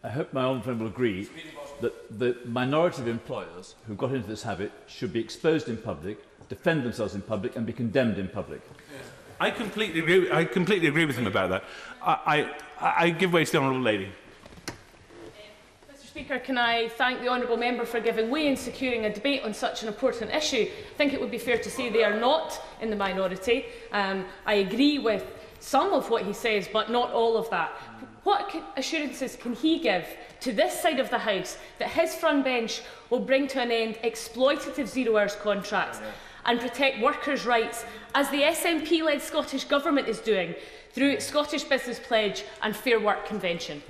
I hope my honourable friend will agree that the minority of employers who got into this habit should be exposed in public, defend themselves in public and be condemned in public. I completely agree with him about that. I give way to the honourable lady. Mr Speaker, can I thank the honourable member for giving way and securing a debate on such an important issue. I think it would be fair to say they are not in the minority. I agree with some of what he says, but not all of that. What assurances can he give to this side of the House that his front bench will bring to an end exploitative zero-hours contracts and protect workers' rights, as the SNP-led Scottish Government is doing through its Scottish Business Pledge and Fair Work Convention?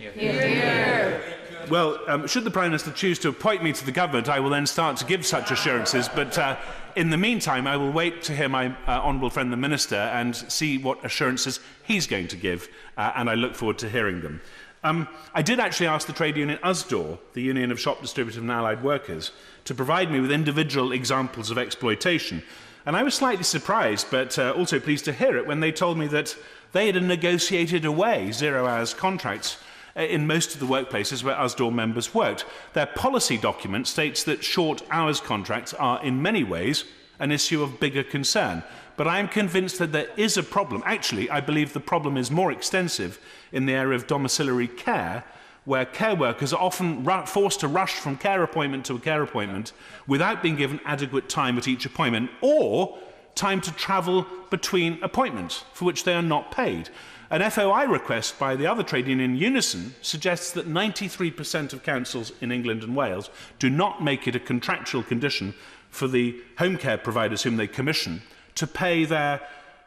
Well, should the Prime Minister choose to appoint me to the Government, I will then start to give such assurances. But in the meantime, I will wait to hear my honourable friend the Minister and see what assurances he's going to give, and I look forward to hearing them. I did actually ask the trade union USDOR, the Union of Shop Distributors and Allied Workers, to provide me with individual examples of exploitation. And I was slightly surprised, but also pleased to hear it, when they told me that they had negotiated away zero-hours contracts in most of the workplaces where USDOR members worked. Their policy document states that short hours contracts are in many ways an issue of bigger concern. But I am convinced that there is a problem. Actually, I believe the problem is more extensive in the area of domiciliary care, where care workers are often forced to rush from care appointment to a care appointment without being given adequate time at each appointment, or time to travel between appointments, for which they are not paid. An FOI request by the other trade union, Unison, suggests that 93% of councils in England and Wales do not make it a contractual condition for the home care providers whom they commission to pay their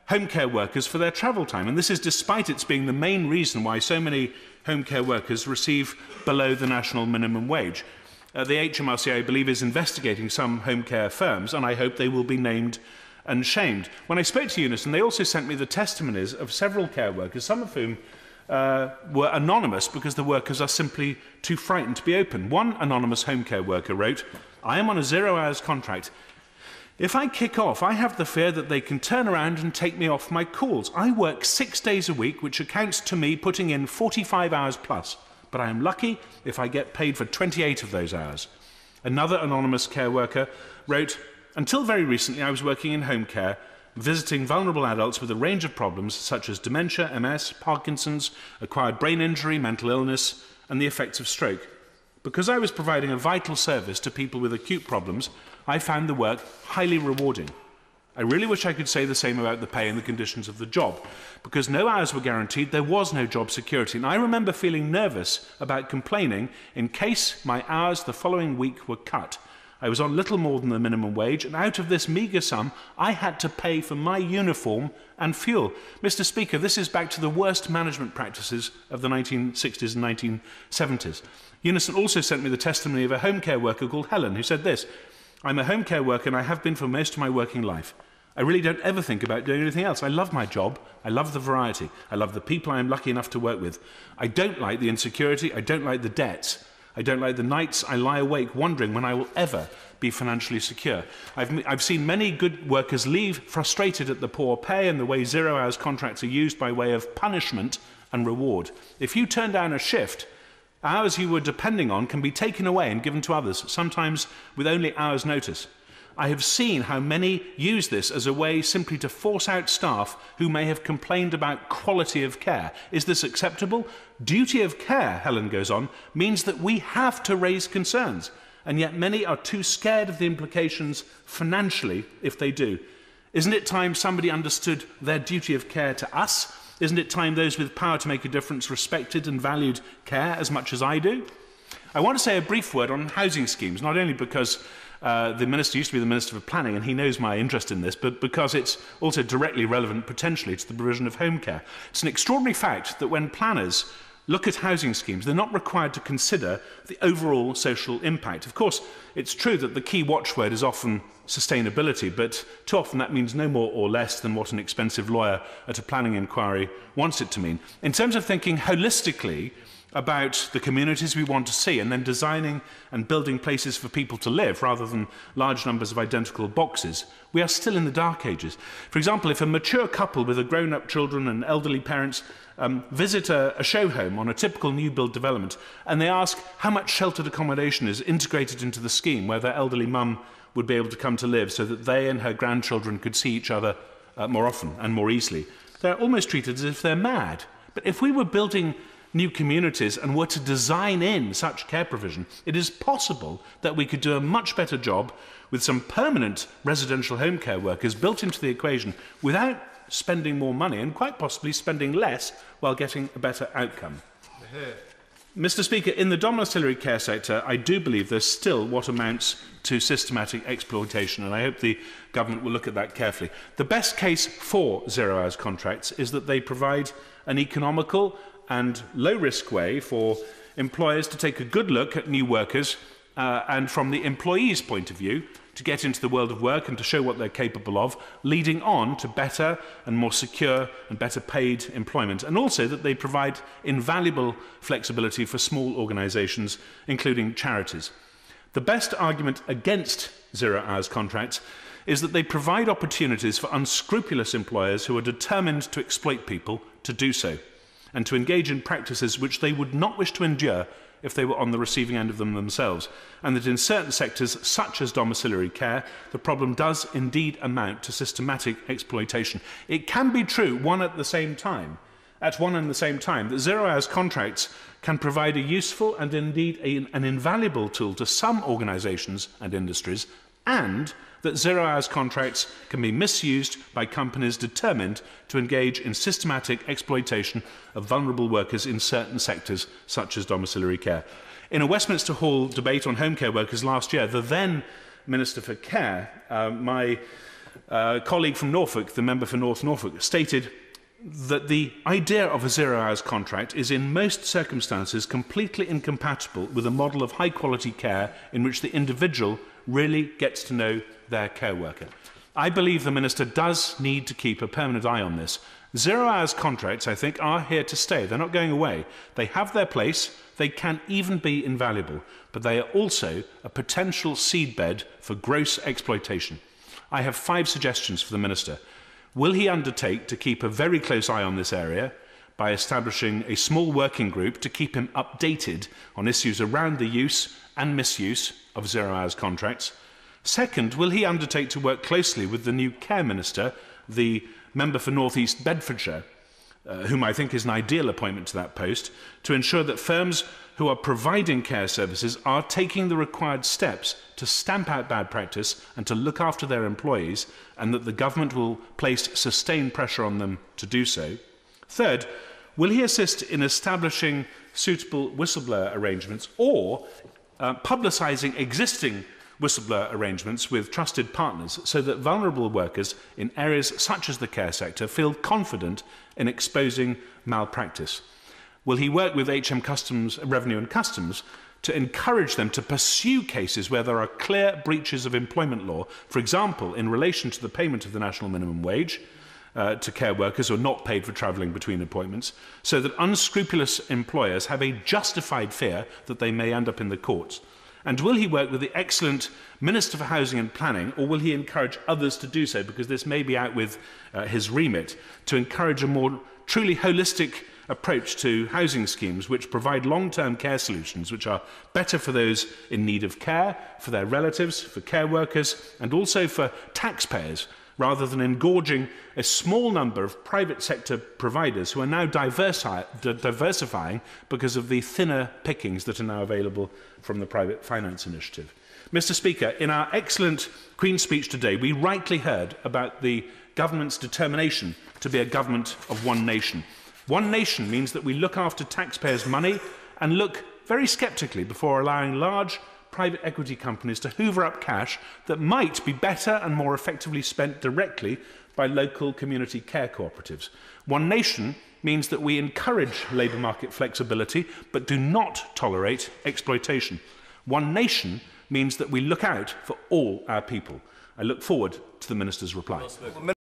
home care workers for their travel time. And this is despite its being the main reason why so many home care workers receive below the national minimum wage. The HMRC, I believe, is investigating some home care firms, and I hope they will be named and shamed. When I spoke to Unison, they also sent me the testimonies of several care workers, some of whom were anonymous because the workers are simply too frightened to be open. One anonymous home care worker wrote, "I am on a zero-hours contract. If I kick off, I have the fear that they can turn around and take me off my calls. I work 6 days a week, which accounts to me putting in 45 hours plus, but I am lucky if I get paid for 28 of those hours." Another anonymous care worker wrote, "Until very recently, I was working in home care, visiting vulnerable adults with a range of problems such as dementia, MS, Parkinson's, acquired brain injury, mental illness, and the effects of stroke. Because I was providing a vital service to people with acute problems, I found the work highly rewarding. I really wish I could say the same about the pay and the conditions of the job. Because no hours were guaranteed, there was no job security, and I remember feeling nervous about complaining in case my hours the following week were cut. I was on little more than the minimum wage, and out of this meagre sum, I had to pay for my uniform and fuel." Mr. Speaker, this is back to the worst management practices of the 1960s and 1970s. Unison also sent me the testimony of a home care worker called Helen, who said this, "I'm a home care worker and I have been for most of my working life. I really don't ever think about doing anything else. I love my job. I love the variety. I love the people I am lucky enough to work with. I don't like the insecurity. I don't like the debts. I don't like the nights I lie awake wondering when I will ever be financially secure. I've seen many good workers leave frustrated at the poor pay and the way zero-hours contracts are used by way of punishment and reward. If you turn down a shift, hours you were depending on can be taken away and given to others, sometimes with only hours' notice. I have seen how many use this as a way simply to force out staff who may have complained about quality of care. Is this acceptable? Duty of care," Helen goes on, "means that we have to raise concerns, and yet many are too scared of the implications financially if they do. Isn't it time somebody understood their duty of care to us? Isn't it time those with power to make a difference respected and valued care as much as I do?" I want to say a brief word on housing schemes, not only because the Minister used to be the Minister for Planning and he knows my interest in this, but because it's also directly relevant potentially to the provision of home care. It's an extraordinary fact that when planners look at housing schemes, they're not required to consider the overall social impact. Of course, it's true that the key watchword is often sustainability, but too often that means no more or less than what an expensive lawyer at a planning inquiry wants it to mean. In terms of thinking holistically about the communities we want to see and then designing and building places for people to live rather than large numbers of identical boxes, we are still in the dark ages. For example, if a mature couple with a grown-up children and elderly parents visit a show home on a typical new build development, and they ask how much sheltered accommodation is integrated into the scheme where their elderly mum would be able to come to live so that they and her grandchildren could see each other more often and more easily. They're almost treated as if they're mad. But if we were building new communities and were to design in such care provision, it is possible that we could do a much better job with some permanent residential home care workers built into the equation without spending more money and quite possibly spending less while getting a better outcome. Mr. Speaker, in the domiciliary care sector, I do believe there's still what amounts to systematic exploitation, and I hope the government will look at that carefully. The best case for zero-hours contracts is that they provide an economical and low-risk way for employers to take a good look at new workers and, from the employee's point of view, to get into the world of work and to show what they're capable of, leading on to better and more secure and better paid employment, and also that they provide invaluable flexibility for small organisations, including charities. The best argument against zero-hours contracts is that they provide opportunities for unscrupulous employers who are determined to exploit people to do so, and to engage in practices which they would not wish to endure if they were on the receiving end of them themselves, and that in certain sectors, such as domiciliary care, the problem does indeed amount to systematic exploitation. It can be true at one and the same time, that zero-hours contracts can provide a useful and indeed an invaluable tool to some organisations and industries, and that zero-hours contracts can be misused by companies determined to engage in systematic exploitation of vulnerable workers in certain sectors, such as domiciliary care. In a Westminster Hall debate on home care workers last year, the then Minister for Care, my colleague from Norfolk, the member for North Norfolk, stated that the idea of a zero-hours contract is in most circumstances completely incompatible with a model of high-quality care in which the individual really gets to know their care worker. I believe the Minister does need to keep a permanent eye on this. Zero-hours contracts, I think, are here to stay. They're not going away. They have their place. They can even be invaluable, but they are also a potential seedbed for gross exploitation. I have 5 suggestions for the Minister. Will he undertake to keep a very close eye on this area by establishing a small working group to keep him updated on issues around the use and misuse of zero-hours contracts? Second, will he undertake to work closely with the new Care Minister, the member for North East Bedfordshire, whom I think is an ideal appointment to that post, to ensure that firms who are providing care services are taking the required steps to stamp out bad practice and to look after their employees, and that the government will place sustained pressure on them to do so? Third, will he assist in establishing suitable whistleblower arrangements or publicising existing whistleblower arrangements with trusted partners so that vulnerable workers in areas such as the care sector feel confident in exposing malpractice? Will he work with HM Revenue and Customs to encourage them to pursue cases where there are clear breaches of employment law, for example, in relation to the payment of the national minimum wage to care workers who are not paid for travelling between appointments, so that unscrupulous employers have a justified fear that they may end up in the courts? And will he work with the excellent Minister for Housing and Planning, or will he encourage others to do so, because this may be out with his remit, to encourage a more truly holistic approach to housing schemes which provide long-term care solutions which are better for those in need of care, for their relatives, for care workers, and also for taxpayers, rather than engorging a small number of private sector providers who are now diversifying because of the thinner pickings that are now available from the private finance initiative. Mr. Speaker, in our excellent Queen's speech today, we rightly heard about the government's determination to be a government of one nation. One nation means that we look after taxpayers' money and look very sceptically before allowing large private equity companies to hoover up cash that might be better and more effectively spent directly by local community care cooperatives. One nation means that we encourage labour market flexibility but do not tolerate exploitation. One nation means that we look out for all our people. I look forward to the Minister's reply.